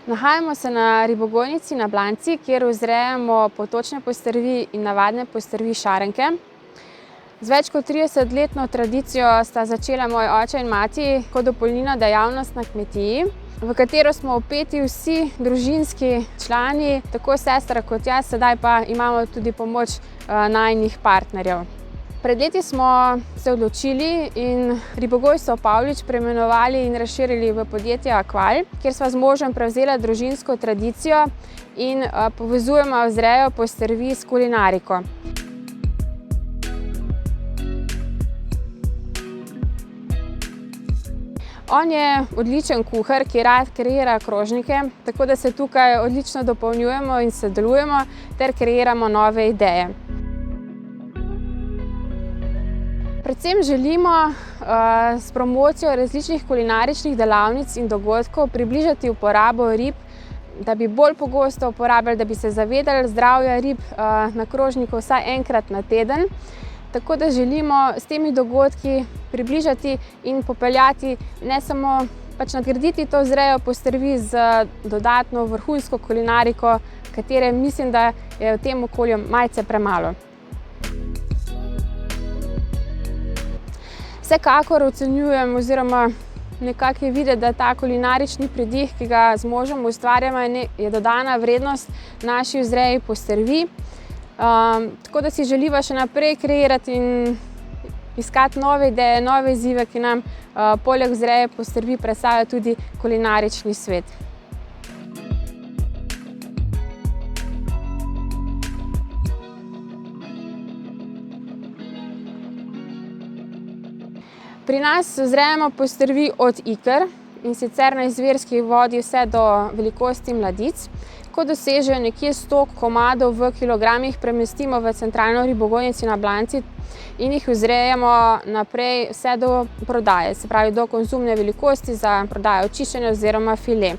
Nahajamo se na ribogojnici na Blanci, kjer vzrejamo potočne postrvi in navadne postrvi šarenke. Z več kot 30-letno tradicijo sta začela moj oče in mati kot dopolnilno dejavnost na kmetiji, v katero smo vpeti vsi družinski člani, tako sestra kot jaz, sedaj pa imamo tudi pomoč najinih partnerjev. Pred leti smo se odločili in ribogojstvo Pavlič preimenovali in razširili v podjetje Akval, kjer sva z možem prevzela družinsko tradicijo in povezujemo vzrejo postrvi s kulinariko. On je odličen kuhar, ki rad kreira krožnike, tako da se tukaj odlično dopolnjujemo in sodelujemo ter kreiramo nove ideje. Predvsem želimo s promocijo različnih kulinaričnih delavnic in dogodkov približati uporabo rib, da bi bolj pogosto uporabljali, da bi se zavedali zdravja rib na krožniku vsaj enkrat na teden. Tako da želimo s temi dogodki približati in popeljati, ne samo nadgraditi to vzrejo postrvi z dodatno vrhunsko kulinariko, katere mislim, da je v tem okolju malce premalo. Vsekakor ocenjujem oziroma nekako je videti, da ta kulinarični pridih, ki ga z možem ustvarjamo, je dodana vrednost naši vzreji postrvi. Tako da si želiva še naprej kreirati in iskati nove ideje, nove izzive, ki nam poleg vzreje postrvi predstavljajo tudi kulinarični svet. Pri nas vzrejamo postrvi od iker, in sicer na izvirski vodi vse do velikosti mladic. Ko dosežejo nekje 100 komadov v kilogramih, premestimo v centralno ribogojnici na Blanci in jih vzrejamo naprej vse do prodaje, se pravi do konzumne velikosti za prodajo očiščene oziroma file.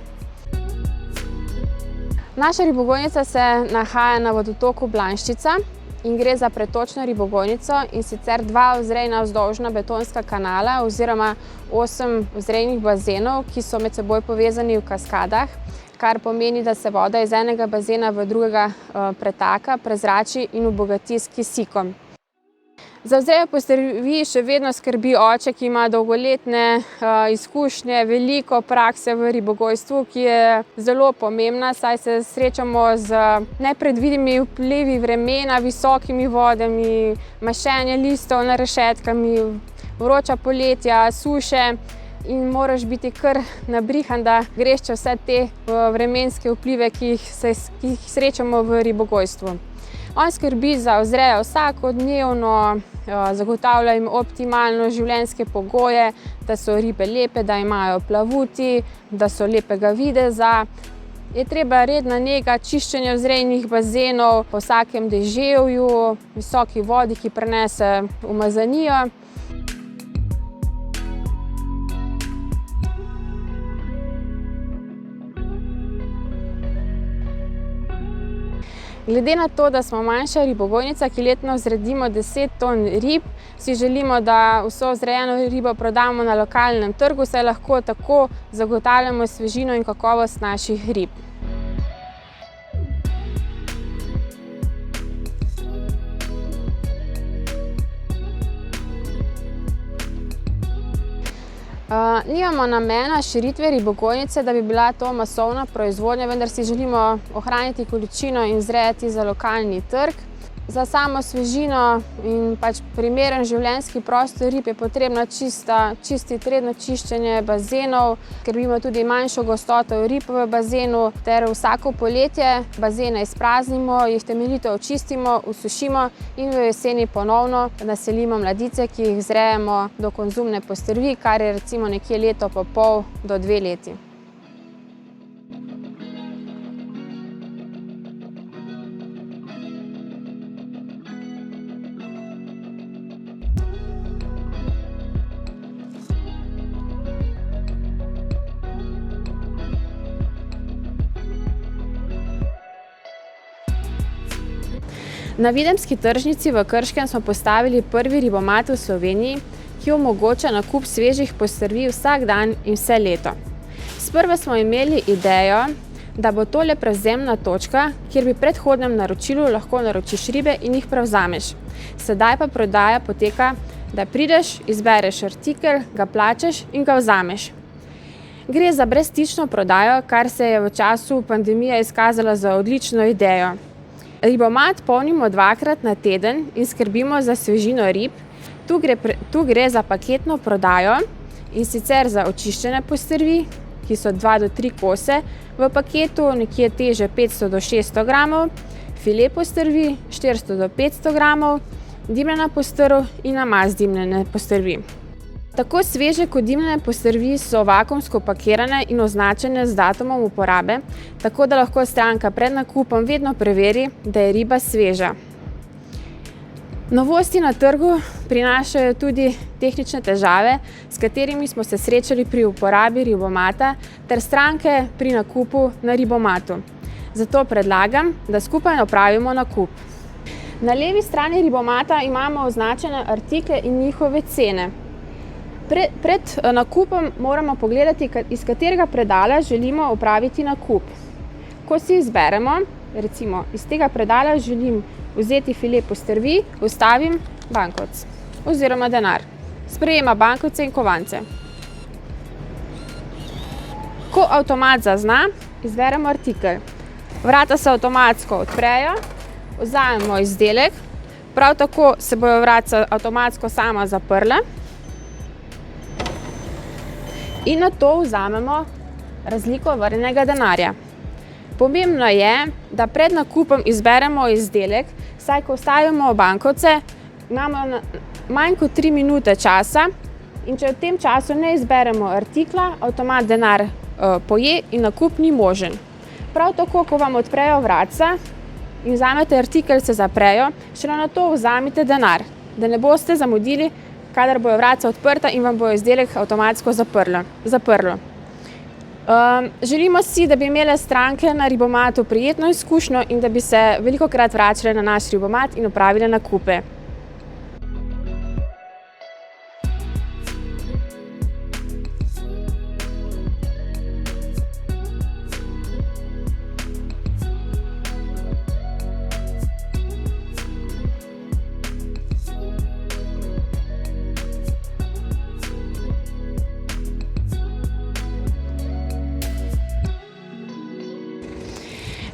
Naša ribogojnica se nahaja na vodotoku Blanščica in gre za pretočno ribogojnico, in sicer 2 vzrejna vzdolžna betonska kanala oziroma 8 vzrejnih bazenov, ki so med seboj povezani v kaskadah, kar pomeni, da se voda iz enega bazena v drugega pretaka, prezrači in obogati s kisikom. Za vzrejo postrvi še vedno skrbi oče, ki ima dolgoletne izkušnje, veliko prakse v ribogojstvu, ki je zelo pomembna, saj se srečamo z nepredvidljivimi vplivi vremena, visokimi vodami, mašenje listov na rešetkami, vroča poletja, suše in moraš biti kar nabrihan, da greš čez vse te vremenske vplive, ki jih srečamo v ribogojstvu. On skrbi za vzrejo vsakodnevno, zagotavlja jim optimalno življenjske pogoje, da so ribe lepe, da imajo plavuti, da so lepega videza. Je treba redna nega, čiščenje vzrejnih bazenov po vsakem deževju, visoki vodi, ki prenese umazanijo. Glede na to, da smo manjša ribogojnica, ki letno vzredimo 10 ton rib, si želimo, da vso vzrejeno ribo prodamo na lokalnem trgu, saj lahko tako zagotavljamo svežino in kakovost naših rib. Nimamo namena širitve ribogojnice, da bi bila to masovna proizvodnja, vendar si želimo ohraniti količino in vzrejati za lokalni trg. Za samo svežino in primeren življenjski prostor rib je potrebno čistiti, redno čiščenje bazenov, skrbimo tudi manjšo gostoto rib v bazenu ter vsako poletje bazene izpraznimo, jih temeljito očistimo, usušimo in v jeseni ponovno naselimo mladice, ki jih vzrejemo do konzumne postrvi, kar je recimo nekje leto pa pol do 2 leti. Na Videmski tržnici v Krškem smo postavili prvi ribomat v Sloveniji, ki omogoča nakup svežih postrvi vsak dan in vse leto. Sprva smo imeli idejo, da bo tole prevzemna točka, kjer bi v predhodnem naročilu lahko naročiš ribe in jih prevzameš. Sedaj pa prodaja poteka, da prideš, izbereš artikel, ga plačaš in ga vzameš. Gre za brezstično prodajo, kar se je v času pandemije izkazala za odlično idejo. Ribomat polnimo 2-krat na teden in skrbimo za svežino rib. Tu gre za paketno prodajo, in sicer za očiščene postrvi, ki so 2 do 3 kose v paketu, nekje teže 500 do 600 gramov, file postrvi 400 do 500 gramov, dimljena postrv in namaz dimljene postrvi. Tako sveže kot dimljene postrvi so vakuumsko pakirane in označene z datumom uporabe, tako da lahko stranka pred nakupom vedno preveri, da je riba sveža. Novosti na trgu prinašajo tudi tehnične težave, s katerimi smo se srečali pri uporabi ribomata ter stranke pri nakupu na ribomatu. Zato predlagam, da skupaj opravimo nakup. Na levi strani ribomata imamo označene artikle in njihove cene. Pred nakupom moramo pogledati, iz katerega predala želimo opraviti nakup. Ko si izberemo, recimo iz tega predala želim vzeti file postrvi, vstavim bankovec oziroma denar. Sprejema bankovce in kovance. Ko avtomat zazna, izberemo artikel. Vrata se avtomatsko odprejo, vzamemo izdelek, prav tako se bojo vrata avtomatsko sama zaprla in nato vzamemo razliko vrnjenega denarja. Pomembno je, da pred nakupom izberemo izdelek, saj ko vstavimo bankovce, imamo manj kot 3 minute časa in če v tem času ne izberemo artikla, avtomat denar poje in nakup ni možen. Prav tako, ko vam odprejo vratca in vzamete artikel, se zaprejo, šele nato vzamite denar, da ne boste zamudili, kadar bojo vratca odprta in vam bojo izdelek avtomatsko zaprlo. Želimo si, da bi imele stranke na ribomatu prijetno izkušnjo in da bi se velikokrat vračale na naš ribomat in opravile nakupe.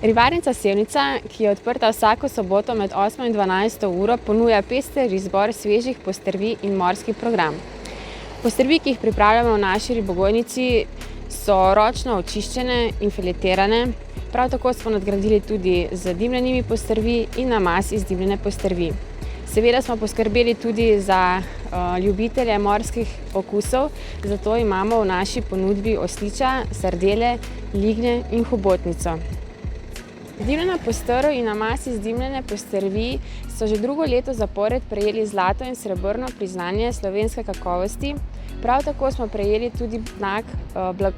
Ribarnica Sevnica, ki je odprta vsako soboto med 8 in 12 uro, ponuja pester izbor svežih postrvi in morski program. Postrvi, ki jih pripravljamo v naši ribogojnici, so ročno očiščene in filetirane. Prav tako smo nadgradili tudi z dimljenimi postrvi in namaz iz dimljene postrvi. Seveda smo poskrbeli tudi za ljubitelje morskih okusov, zato imamo v naši ponudbi osliča, sardele, lignje in hobotnico. Dimljena postrv in namaz iz dimljene postrvi so že drugo leto zapored prejeli zlato in srebrno priznanje slovenske kakovosti. Prav tako smo prejeli tudi znak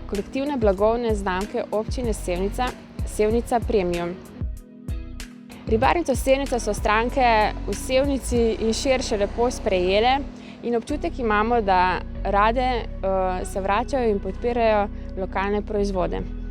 kolektivne blagovne znamke občine Sevnica, Sevnica Premium. Ribarnico Sevnica so stranke v Sevnici in širše lepo sprejele in občutek imamo, da rade se vračajo in podpirajo lokalne proizvode.